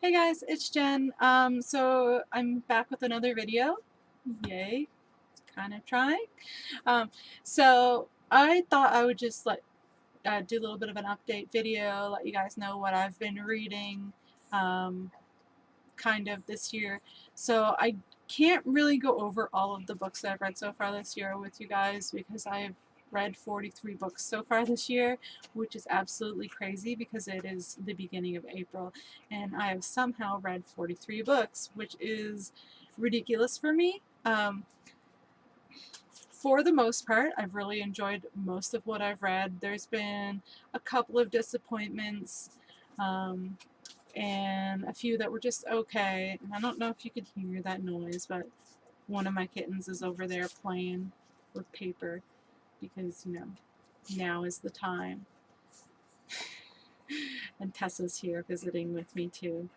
Hey guys, it's Jen. So I'm back with another video. Yay, kind of trying. Um, so I thought I would just do a little bit of an update video, let you guys know what I've been reading, um, kind of this year. So I can't really go over all of the books that I've read so far this year with you guys because I've read 43 books so far this year, which is absolutely crazy because it is the beginning of April and I have somehow read 43 books, which is ridiculous for me. For the most part, I've really enjoyed most of what I've read. There's been a couple of disappointments. Um, and a few that were just okay. And I don't know if you could hear that noise, but one of my kittens is over there playing with paper because, now is the time. And Tessa's here visiting with me too.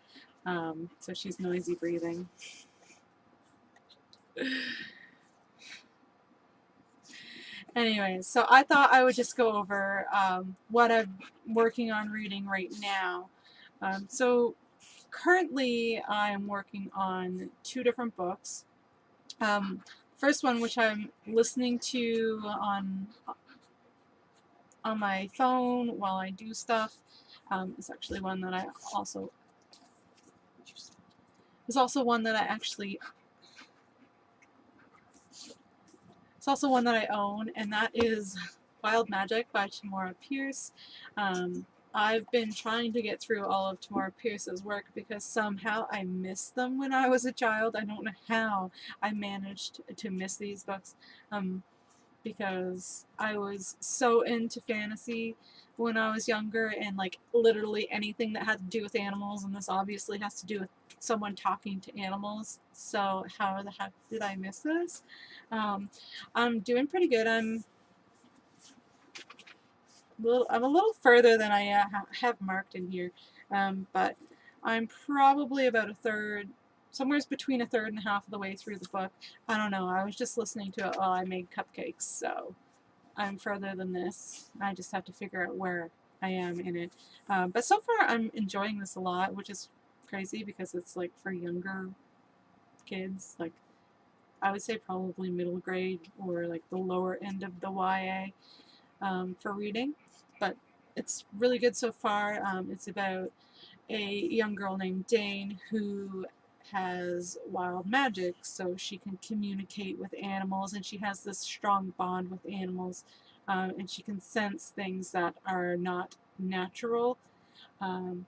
So she's noisy breathing. Anyways, so I thought I would just go over what I'm working on reading right now. So currently I'm working on two different books. First one, which I'm listening to on my phone while I do stuff, is actually one that I also is also one that I actually it's also one that I own, and that is Wild Magic by Tamora Pierce. I've been trying to get through all of Tamora Pierce's work because somehow I missed them when I was a child. I don't know how I managed to miss these books. Because I was so into fantasy when I was younger, and like literally anything that had to do with animals, and this obviously has to do with someone talking to animals. So how the heck did I miss this? Um, I'm doing pretty good. I'm a little further than I have marked in here, but I'm probably about a third, somewhere between a third and a half of the way through the book. I don't know. I was just listening to it while I made cupcakes, so I'm further than this. I just have to figure out where I am in it. But so far, I'm enjoying this a lot, which is crazy because it's like for younger kids. Like I would say probably middle grade or like the lower end of the YA for reading. But it's really good so far. It's about a young girl named Dane who has wild magic, so she can communicate with animals, and she has this strong bond with animals, and she can sense things that are not natural. Um,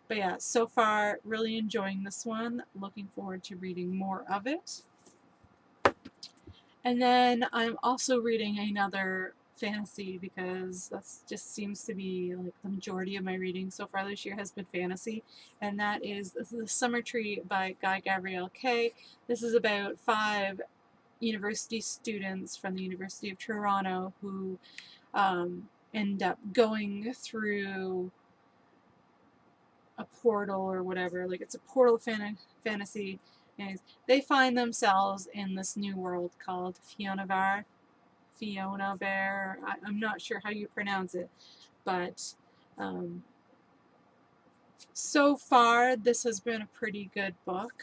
but yeah, so far, really enjoying this one. Looking forward to reading more of it. And then I'm also reading another fantasy because that just seems to be like the majority of my reading so far this year has been fantasy, and that is The Summer Tree by Guy Gabriel Kay. This is about 5 university students from the University of Toronto who end up going through a portal or whatever. Like it's a portal fantasy, and they find themselves in this new world called Fiona Bear. I'm not sure how you pronounce it, but um, so far this has been a pretty good book.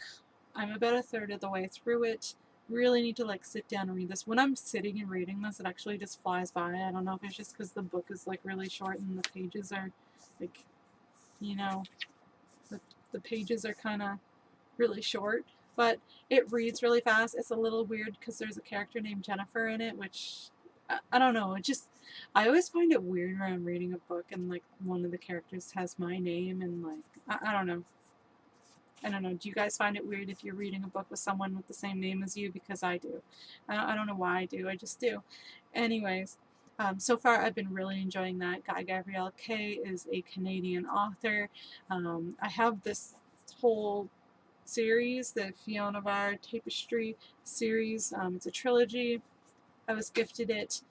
I'm about a third of the way through it. Really need to like sit down and read this. When I'm sitting and reading this, it actually just flies by. I don't know if it's just because the book is like really short and the pages are like, you know, the, the pages are kind of really short, but it reads really fast. It's a little weird because there's a character named Jennifer in it, which I don't know. It just I always find it weird when I'm reading a book and like one of the characters has my name, and like I don't know. I don't know. Do you guys find it weird if you're reading a book with someone with the same name as you? Because I do. I don't know why I do. I just do. Anyways, so far I've been really enjoying that. Guy Gabriel Kay is a Canadian author. I have this whole series, the Fiona Var Tapestry series. It's a trilogy. I was gifted it.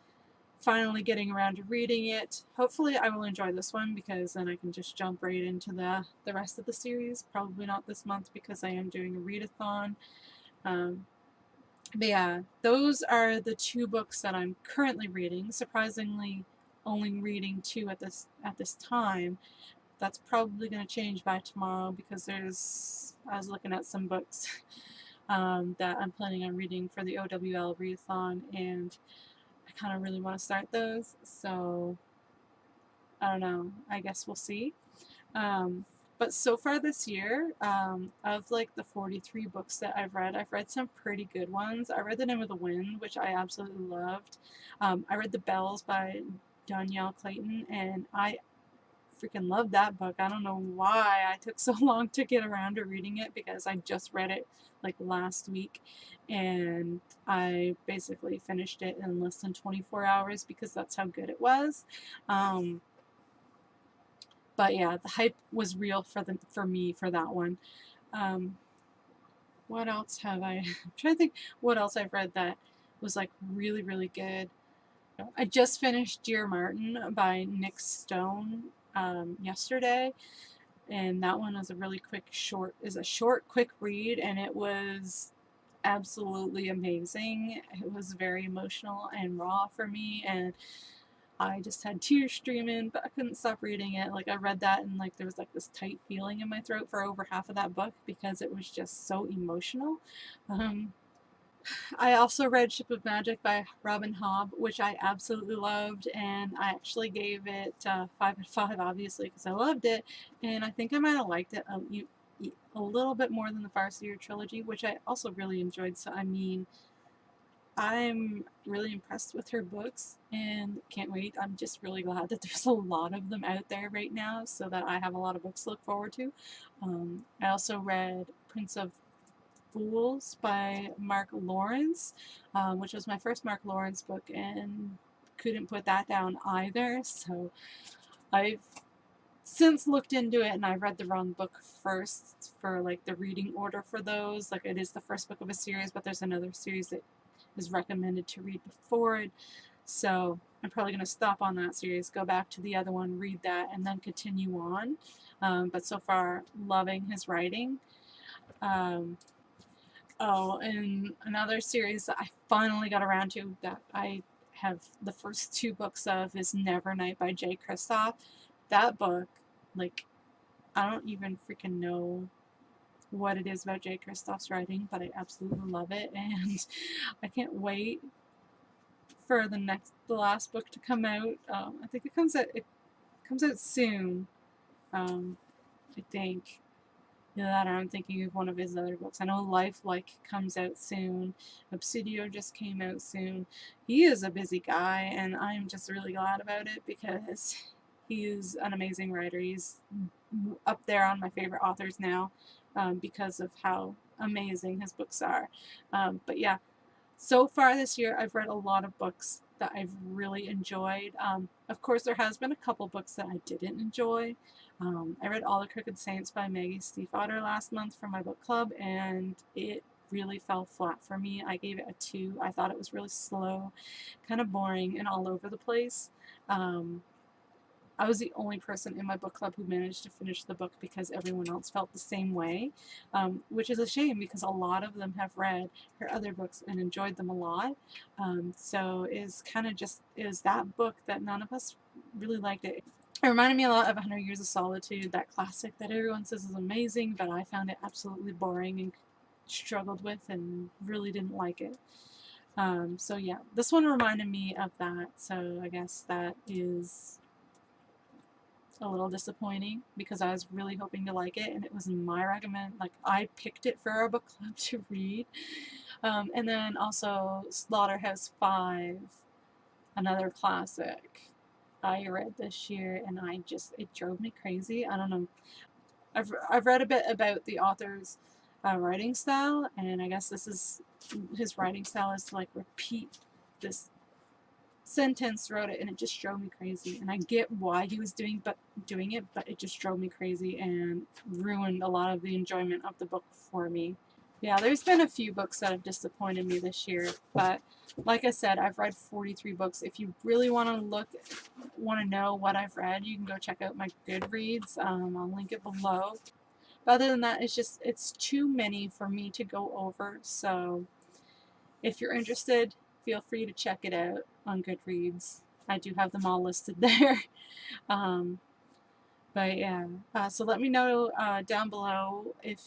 Finally getting around to reading it. Hopefully I will enjoy this one because then I can just jump right into the rest of the series. Probably not this month because I am doing a readathon. Um, but yeah, those are the 2 books that I'm currently reading. Surprisingly, only reading 2 at this time. that's probably going to change by tomorrow because I was looking at some books that I'm planning on reading for the OWL readathon, and I kind of really want to start those, so I don't know, I guess we'll see. But so far this year, of like the 43 books that I've read some pretty good ones. I read The Name of the Wind, which I absolutely loved. I read The Bells by Danielle Clayton, and I freaking loved that book. I don't know why I took so long to get around to reading it, because I just read it like last week, and I basically finished it in less than 24 hours because that's how good it was. But yeah, the hype was real for me for that one. Um, what else have I? I'm trying to think what else I've read that was like really really good. I just finished Dear Martin by Nick Stone yesterday, and that one is a really short quick read, and it was absolutely amazing. It was very emotional and raw for me, and I just had tears streaming, but I couldn't stop reading it. Like, I read that and like there was like this tight feeling in my throat for over half of that book because it was just so emotional. Um, I also read Ship of Magic by Robin Hobb, which I absolutely loved, and I actually gave it 5 out of 5, obviously, because I loved it, and I think I might have liked it a little bit more than the Farseer trilogy, which I also really enjoyed. So I mean, I'm really impressed with her books and can't wait. I'm just really glad that there's a lot of them out there right now so that I have a lot of books to look forward to. I also read Prince of Fools by Mark Lawrence, which was my first Mark Lawrence book, and couldn't put that down either. So I've since looked into it, and I read the wrong book first for like the reading order for those. Like, it is the first book of a series, but there's another series that is recommended to read before it. So I'm probably going to stop on that series, go back to the other one, read that, and then continue on. But so far, loving his writing. Oh, and another series that I finally got around to that I have the first 2 books of is Nevernight by Jay Kristoff. That book, like, I don't even freaking know what it is about Jay Kristoff's writing, but I absolutely love it, and I can't wait for the last book to come out. I think it comes out soon. I think. Yeah, that, I'm thinking of one of his other books. I know Lifelike comes out soon. Obsidio just came out soon. He is a busy guy, and I'm just really glad about it because he is an amazing writer. He's up there on my favorite authors now because of how amazing his books are. But yeah, so far this year, I've read a lot of books that I've really enjoyed. Of course, there has been a couple books that I didn't enjoy. I read All the Crooked Saints by Maggie Stiefvater last month for my book club, and it really fell flat for me. I gave it a 2. I thought it was really slow, kind of boring, and all over the place. I was the only person in my book club who managed to finish the book because everyone else felt the same way, which is a shame because a lot of them have read her other books and enjoyed them a lot. So is kind of just is that book that none of us really liked it. It reminded me a lot of 100 Years of Solitude, that classic that everyone says is amazing, but I found it absolutely boring and struggled with and really didn't like it. So yeah, this one reminded me of that, so I guess that is a little disappointing because I was really hoping to like it, and it was my like I picked it for our book club to read. And then also Slaughterhouse-Five, another classic I read this year, and it drove me crazy. I don't know. I've read a bit about the author's writing style, and I guess this is his writing style is to like repeat this sentence throughout it, and it just drove me crazy. And I get why he was doing it, but it just drove me crazy and ruined a lot of the enjoyment of the book for me. Yeah, there's been a few books that have disappointed me this year, but like I said, I've read 43 books. If you really want to know what I've read, you can go check out my Goodreads. I'll link it below. But other than that, it's too many for me to go over. So if you're interested, feel free to check it out on Goodreads. I do have them all listed there. But yeah, so let me know down below if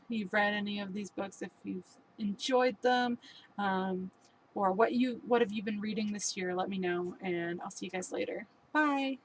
you've read any of these books, if you've enjoyed them, um, or what have you been reading this year. Let me know, and I'll see you guys later. Bye.